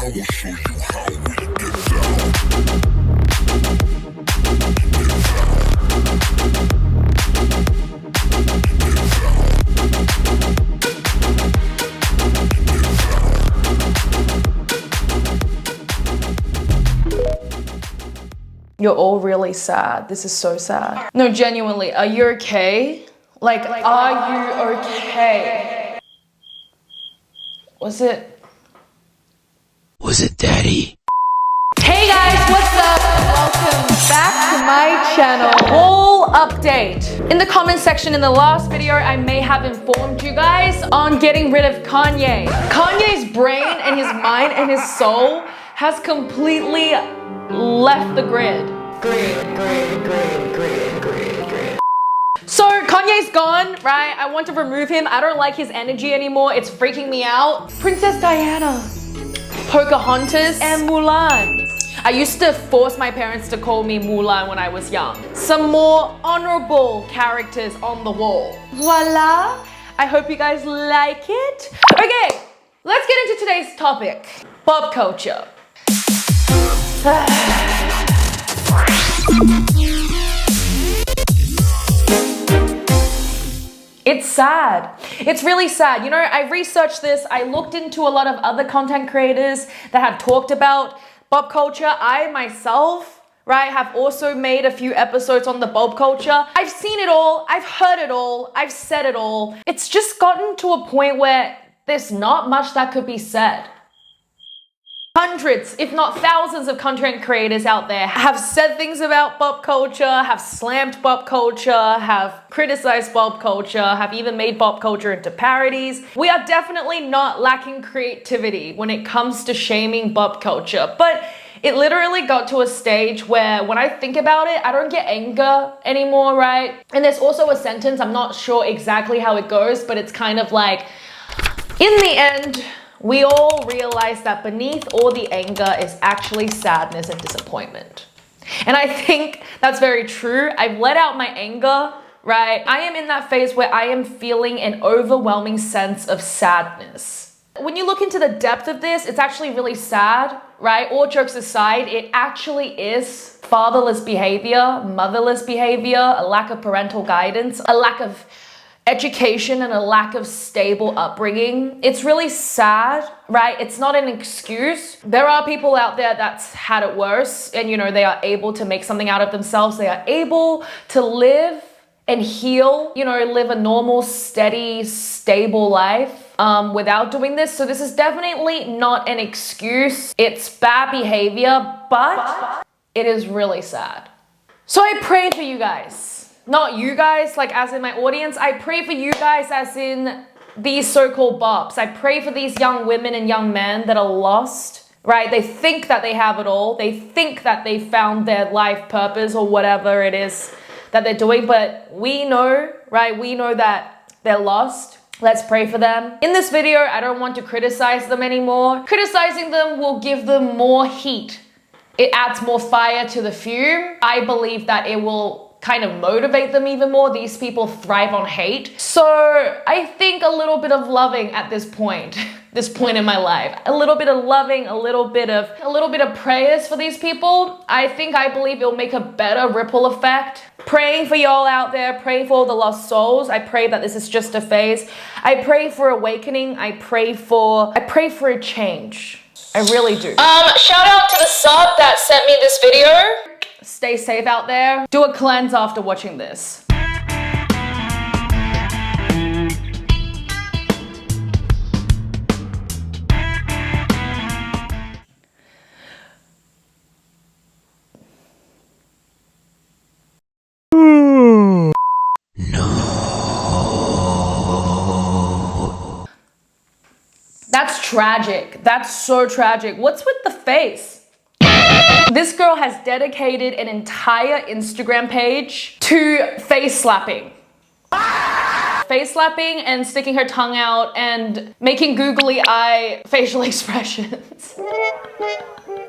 I will show you how we get down. You're all really sad. This is so sad. No, genuinely, are you okay? Like, are you okay? Was it Daddy? Hey guys, what's up? Welcome back to my channel. Haul update. In the comment section in the last video, I may have informed you guys on getting rid of Kanye. Kanye's brain and his mind and his soul has completely left the grid. So Kanye's gone, right? I want to remove him. I don't like his energy anymore. It's freaking me out. Princess Diana, Pocahontas, and Mulan. I used to force my parents to call me Mulan when I was young. Some more honorable characters on the wall. Voila! I hope you guys like it. Okay, let's get into today's topic. Pop culture. It's sad. It's really sad. You know, I researched this. I looked into a lot of other content creators that have talked about pop culture. I myself, right, have also made a few episodes on the pop culture. I've seen it all. I've heard it all. I've said it all. It's just gotten to a point where there's not much that could be said. Hundreds, if not thousands of content creators out there have said things about pop culture, have slammed pop culture, have criticized pop culture, have even made pop culture into parodies. We are definitely not lacking creativity when it comes to shaming pop culture, but it literally got to a stage where when I think about it, I don't get anger anymore, right? And there's also a sentence, I'm not sure exactly how it goes, but it's kind of like, in the end, we all realize that beneath all the anger is actually sadness and disappointment. And I think that's very true. I've let out my anger, right? I am in that phase where I am feeling an overwhelming sense of sadness. When you look into the depth of this, it's actually really sad, right? All jokes aside, it actually is fatherless behavior, motherless behavior, a lack of parental guidance, a lack of education and a lack of stable upbringing. It's really sad, right? It's not an excuse. There are people out there that's had it worse and, you know, they are able to make something out of themselves. They are able to live and heal, you know, live a normal, steady, stable life without doing this. So this is definitely not an excuse. It's bad behavior, but it is really sad. So I pray for you guys. Not you guys, like as in my audience. I pray for you guys as in these so-called bops. I pray for these young women and young men that are lost, right? They think that they have it all. They think that they found their life purpose or whatever it is that they're doing. But we know, right? We know that they're lost. Let's pray for them. In this video, I don't want to criticize them anymore. Criticizing them will give them more heat. It adds more fire to the fume. I believe that it will kind of motivate them even more. These people thrive on hate. So I think a little bit of loving at this point in my life, a little bit of loving, a little bit of prayers for these people. I believe it'll make a better ripple effect. Praying for y'all out there, praying for all the lost souls. I pray that this is just a phase. I pray for awakening. I pray for a change. I really do. Shout out to the sub that sent me this video. Stay safe out there. Do a cleanse after watching this. No. That's tragic. That's so tragic. What's with the face? This girl has dedicated an entire Instagram page to face slapping. Face slapping and sticking her tongue out and making googly eye facial expressions.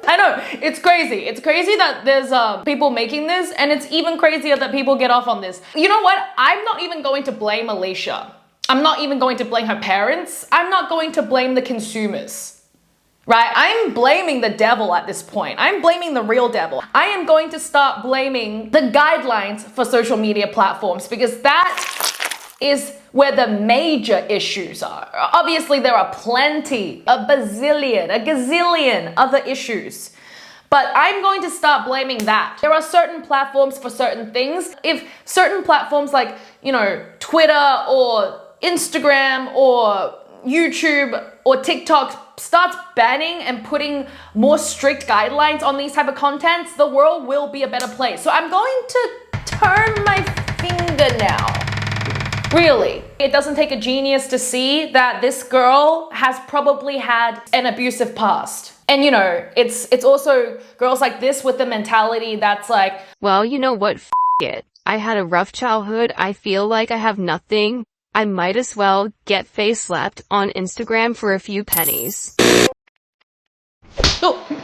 I know, it's crazy. It's crazy that there's people making this, and it's even crazier that people get off on this. You know what? I'm not even going to blame Alicia. I'm not even going to blame her parents. I'm not going to blame the consumers. right? I'm blaming the devil at this point. I'm blaming the real devil. I am going to start blaming the guidelines for social media platforms because that is where the major issues are. Obviously, there are plenty, a bazillion, a gazillion other issues. But I'm going to start blaming that. There are certain platforms for certain things. If certain platforms like, Twitter or Instagram or YouTube or TikTok starts banning and putting more strict guidelines on these type of contents, the world will be a better place. So I'm going to turn my finger now. Really, it doesn't take a genius to see that this girl has probably had an abusive past. And it's also girls like this with the mentality that's like, well, you know what, it. I had a rough childhood. I feel like I have nothing. I might as well get face slapped on Instagram for a few pennies. oh.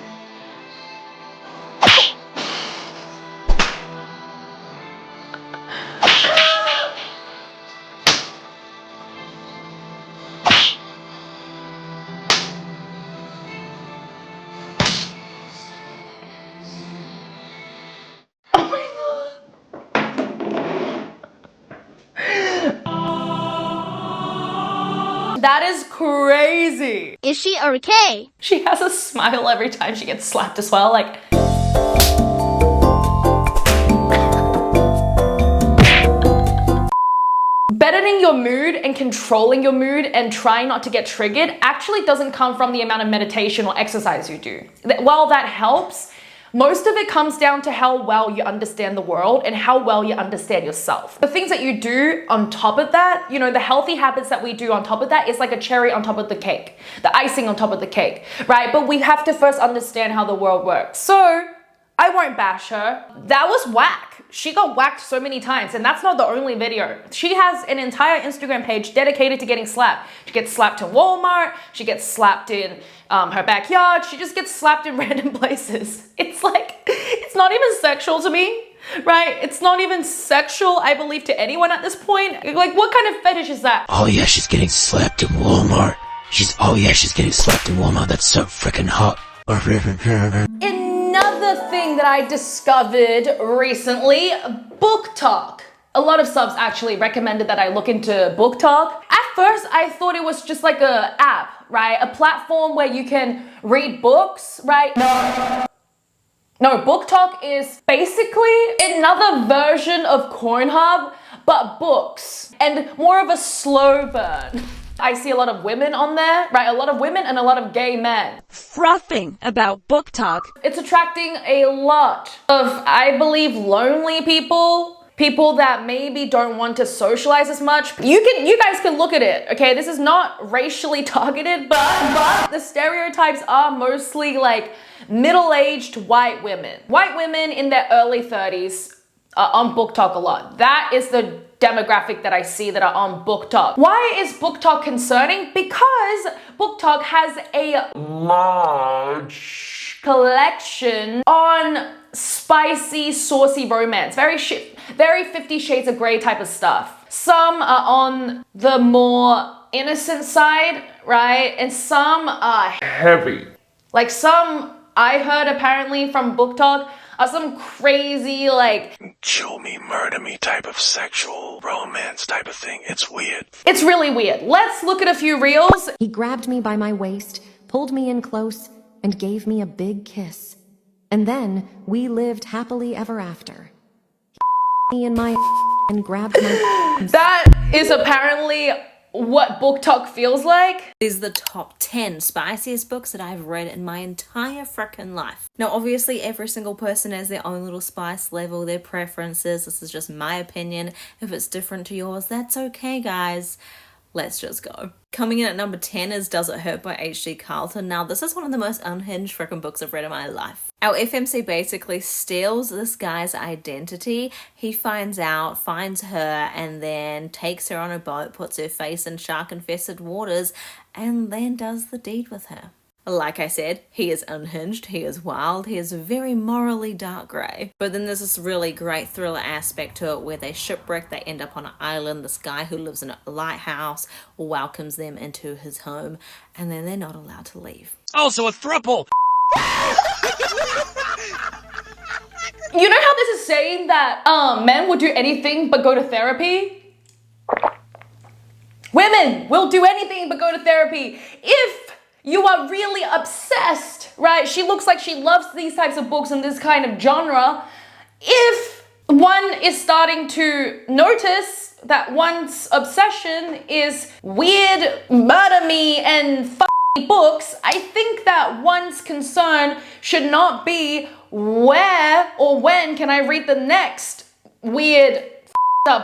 That is crazy. Is she okay? She has a smile every time she gets slapped as well, like. Bettering your mood and controlling your mood and trying not to get triggered actually doesn't come from the amount of meditation or exercise you do. While that helps, most of it comes down to how well you understand the world and how well you understand yourself. The things that you do on top of that, the healthy habits that we do on top of that is like a cherry on top of the cake, the icing on top of the cake, right? But we have to first understand how the world works. So I won't bash her. That was whack. She got whacked so many times, and that's not the only video. She has an entire Instagram page dedicated to getting slapped. She gets slapped in Walmart. She gets slapped in her backyard. She just gets slapped in random places. It's like, it's not even sexual to me, right? It's not even sexual, I believe, to anyone at this point. Like, what kind of fetish is that? Oh yeah, she's getting slapped in Walmart. She's getting slapped in Walmart. That's so freaking hot. Another thing that I discovered recently, Book Talk. A lot of subs actually recommended that I look into Book Talk. At first, I thought it was just like a app, right? A platform where you can read books, right? No, Book Talk is basically another version of Pornhub, but books, and more of a slow burn. I see a lot of women on there, right? A lot of women and a lot of gay men. Frothing about Book Talk. It's attracting a lot of, I believe, lonely people that maybe don't want to socialize as much. You guys can look at it, okay? This is not racially targeted, but the stereotypes are mostly like middle-aged white women. White women in their early 30s are on Book Talk a lot. That is the demographic that I see that are on Book Talk. Why is Book Talk concerning? Because Book Talk has a large collection on spicy, saucy romance. Very 50 Shades of Grey type of stuff. Some are on the more innocent side, right? And some are heavy. Like some, I heard apparently from Book Talk, are some crazy, like, kill me, murder me type of sexual romance type of thing. It's weird. It's really weird. Let's look at a few reels. He grabbed me by my waist, pulled me in close, and gave me a big kiss. And then we lived happily ever after. He me in my and grabbed my... That is apparently what Book Talk feels like. These are the top 10 spiciest books that I've read in my entire frickin' life. Now, obviously, every single person has their own little spice level, their preferences. This is just my opinion. If it's different to yours, that's okay, guys. Let's just go. Coming in at number 10 is Does It Hurt by H.G. Carlton. Now, this is one of the most unhinged frickin' books I've read in my life. Our FMC basically steals this guy's identity. He finds her, and then takes her on a boat, puts her face in shark-infested waters, and then does the deed with her. Like I said, he is unhinged, he is wild, he is very morally dark grey. But then there's this really great thriller aspect to it where they shipwreck, they end up on an island, this guy who lives in a lighthouse welcomes them into his home, and then they're not allowed to leave. Also a throuple! You know how this is saying that men would do anything but go to therapy? Women will do anything but go to therapy. If you are really obsessed, right? She looks like she loves these types of books and this kind of genre. If one is starting to notice that one's obsession is weird, murder me and books, I think that one's concern should not be where or when can I read the next weird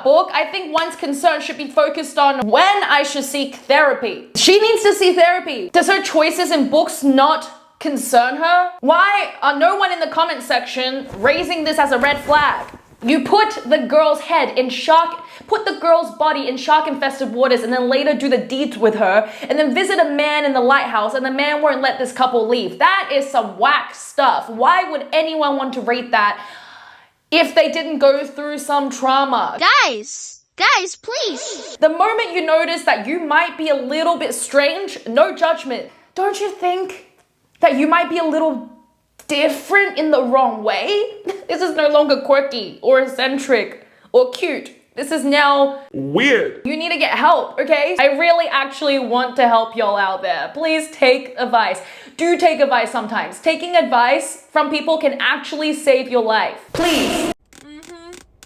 book. I think one's concern should be focused on when I should seek therapy. She needs to see therapy. Does her choices in books not concern her? Why are no one in the comment section raising this as a red flag? You put the girl's head in shark, put the girl's body in shark-infested waters and then later do the deeds with her and then visit a man in the lighthouse and the man won't let this couple leave. That is some whack stuff. Why would anyone want to read that if they didn't go through some trauma? Guys, please. The moment you notice that you might be a little bit strange, no judgment. Don't you think that you might be a little different in the wrong way? This is no longer quirky or eccentric or cute. This is now weird. You need to get help, okay? I really actually want to help y'all out there. Please take advice. Do take advice sometimes. Taking advice from people can actually save your life. Please.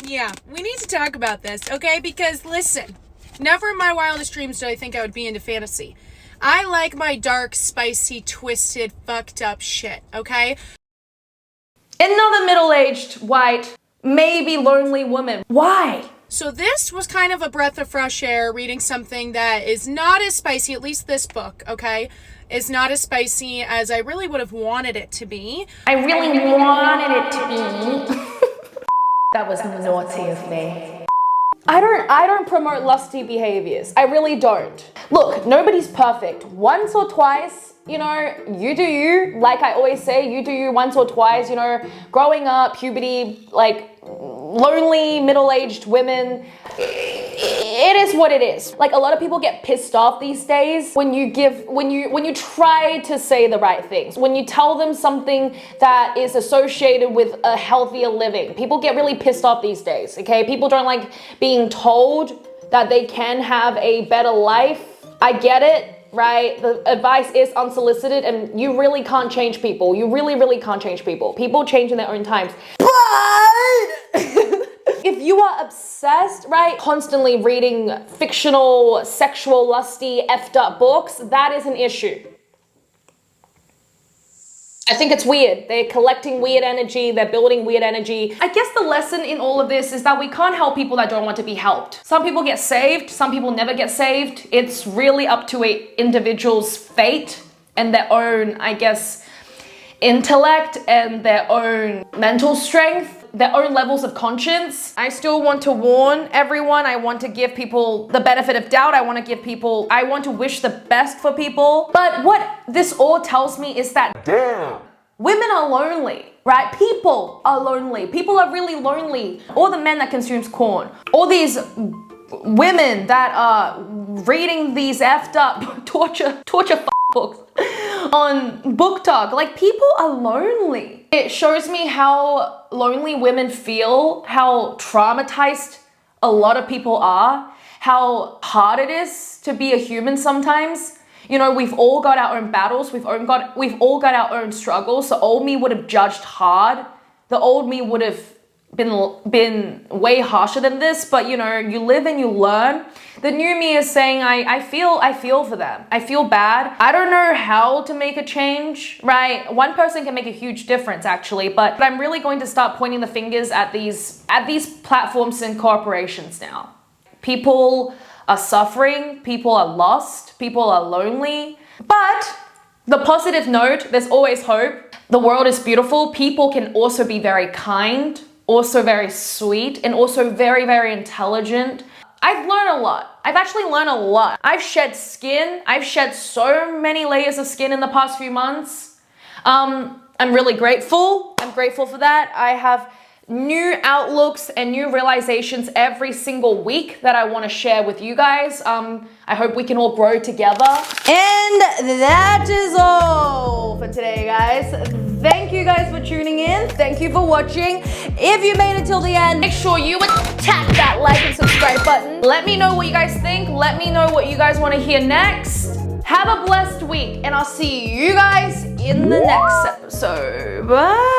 Yeah, we need to talk about this, okay? Because listen, never in my wildest dreams did I think I would be into fantasy. I like my dark, spicy, twisted, fucked up shit, okay? Another middle-aged, white, maybe lonely woman. Why? So this was kind of a breath of fresh air, reading something that is not as spicy, at least this book, okay? Is not as spicy as I really would have wanted it to be. I really wanted it to be. That was naughty of me. I don't promote lusty behaviors. I really don't. Look, nobody's perfect. Once or twice, you know, you do you. Like I always say, you do you once or twice, you know, growing up, puberty, like lonely, middle-aged women. It is what it is. Like a lot of people get pissed off these days when you try to say the right things, when you tell them something that is associated with a healthier living. People get really pissed off these days, okay? People don't like being told that they can have a better life. I get it, right? The advice is unsolicited and you really can't change people. You really can't change people. People change in their own times. But if you are obsessed, right, constantly reading fictional, sexual, lusty, effed up books, that is an issue. I think it's weird. They're collecting weird energy. They're building weird energy. I guess the lesson in all of this is that we can't help people that don't want to be helped. Some people get saved. Some people never get saved. It's really up to an individual's fate and their own, I guess, intellect and their own mental strength, their own levels of conscience. I still want to warn everyone. I want to give people the benefit of doubt. I want to wish the best for people. But what this all tells me is that, damn, women are lonely, right? People are lonely. People are really lonely. All the men that consumes corn, all these women that are reading these effed up torture books on BookTok, like people are lonely. It shows me how lonely women feel, how traumatized a lot of people are, how hard it is to be a human sometimes. You know, we've all got our own battles, we've all got our own struggles. The old me would have judged hard. The old me would have been way harsher than this, but you know, you live and you learn. The new me is saying, I feel for them. I feel bad. I don't know how to make a change, right? One person can make a huge difference actually, but I'm really going to start pointing the fingers at these platforms and corporations now. People are suffering, people are lost, people are lonely, but the positive note, there's always hope. The world is beautiful. People can also be very kind, also very sweet, and also very, very intelligent. I've learned a lot. I've actually learned a lot. I've shed skin. I've shed so many layers of skin in the past few months. I'm really grateful. I'm grateful for that. I have new outlooks and new realizations every single week that I want to share with you guys. I hope we can all grow together. And that is all for today, guys. Thank you guys for tuning in. Thank you for watching. If you made it till the end, make sure you tap that like and subscribe button. Let me know what you guys think. Let me know what you guys want to hear next. Have a blessed week, and I'll see you guys in the next episode. Bye.